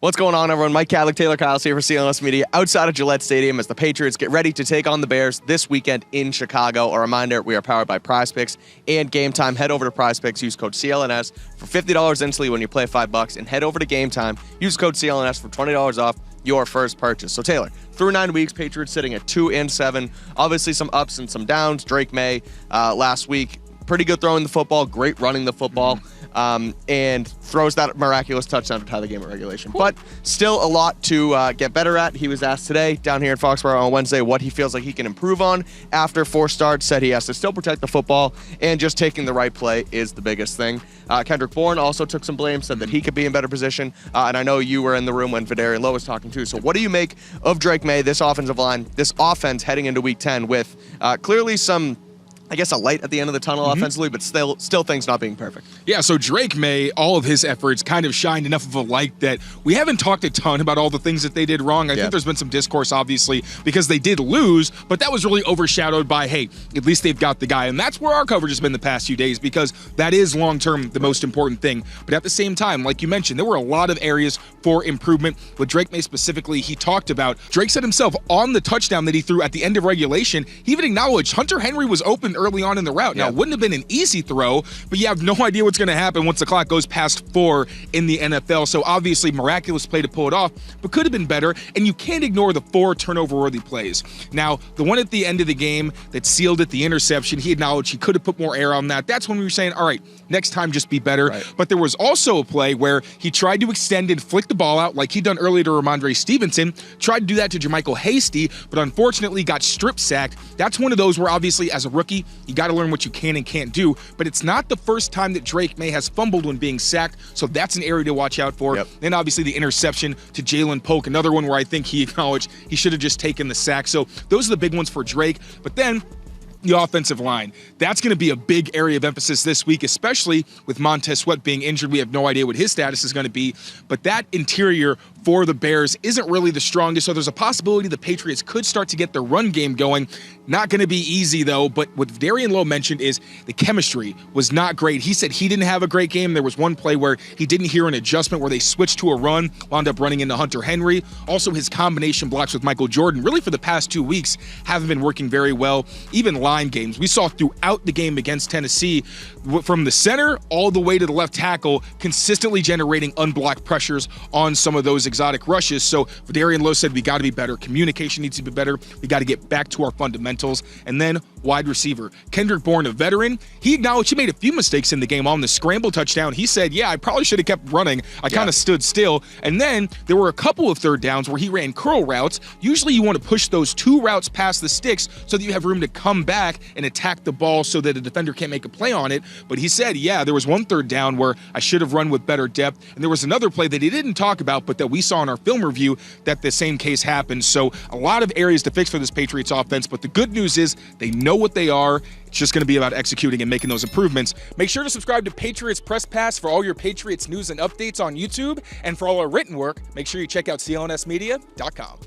What's going on, everyone? Mike Kadlick, Tayler Kyles here for CLNS Media outside of Gillette Stadium as the Patriots get ready to take on the Bears this weekend in Chicago. A reminder, we are powered by Prize Picks and Game Time. Head over to Prize Picks, use code CLNS for $50 instantly when you play $5, and head over to Game Time, use code CLNS for $20 off your first purchase. So Taylor, through 9 weeks, Patriots sitting at 2-7. Obviously some ups and some downs. Drake Maye last week, pretty good throwing the football, great running the football. And throws that miraculous touchdown to tie the game at regulation. Cool. But still a lot to get better at. He was asked today down here in Foxboro on Wednesday what he feels like he can improve on after 4 starts. Said he has to still protect the football, and just taking the right play is the biggest thing. Kendrick Bourne also took some blame, said that he could be in better position. And I know you were in the room when Vidarian Lowe was talking too. So what do you make of Drake Maye, this offensive line, this offense heading into Week 10 with clearly some, I guess, a light at the end of the tunnel offensively, but still things not being perfect? Yeah, so Drake Maye, all of his efforts kind of shined enough of a light that we haven't talked a ton about all the things that they did wrong. I think there's been some discourse, obviously, because they did lose, but that was really overshadowed by, hey, at least they've got the guy. And that's where our coverage has been the past few days, because that is long-term the most important thing. But at the same time, like you mentioned, there were a lot of areas for improvement. With Drake Maye specifically, he talked about, Drake said himself on the touchdown that he threw at the end of regulation, he even acknowledged Hunter Henry was open early on in the route. Now, it wouldn't have been an easy throw, but you have no idea what's going to happen once the clock goes past 4 in the NFL. So obviously, miraculous play to pull it off, but could have been better. And you can't ignore the 4 turnover-worthy plays. Now, the one at the end of the game that sealed it, the interception, he acknowledged he could have put more air on that. That's when we were saying, all right, next time just be better. Right. But there was also a play where he tried to extend and flick the ball out like he'd done earlier to Ramondre Stevenson, tried to do that to Jermichael Hasty, but unfortunately got strip sacked. That's one of those where obviously as a rookie, you got to learn what you can and can't do, but it's not the first time that Drake Maye has fumbled when being sacked, so that's an area to watch out for. Then obviously the interception to Jalen Polk, another one where I think he acknowledged he should have just taken the sack. So those are the big ones for Drake. But then the offensive line, that's going to be a big area of emphasis this week, especially with Montez Sweat being injured. We have no idea what his status is going to be, but that interior for the Bears isn't really the strongest, so there's a possibility the Patriots could start to get their run game going. Not going to be easy, though, but what Vidarian Lowe mentioned is the chemistry was not great. He said he didn't have a great game. There was one play where he didn't hear an adjustment where they switched to a run, wound up running into Hunter Henry. Also, his combination blocks with Michael Jordan, really for the past 2 weeks, haven't been working very well. Even line games, we saw throughout the game against Tennessee, from the center all the way to the left tackle, consistently generating unblocked pressures on some of those exotic rushes. So Vidarian Lowe said we got to be better. Communication needs to be better. We got to get back to our fundamentals. And then wide receiver, Kendrick Bourne, a veteran, he acknowledged he made a few mistakes in the game. On the scramble touchdown, he said, yeah, I probably should have kept running. I kind of stood still. And then there were a couple of third downs where he ran curl routes. Usually you want to push those 2 routes past the sticks so that you have room to come back and attack the ball so that a defender can't make a play on it. But he said, yeah, there was one third down where I should have run with better depth. And there was another play that he didn't talk about, but that we saw in our film review that the same case happened. So a lot of areas to fix for this Patriots offense, but the good news is they know what they are. It's just going to be about executing and making those improvements. Make sure to subscribe to Patriots Press Pass for all your Patriots news and updates on YouTube. And for all our written work, make sure you check out clnsmedia.com.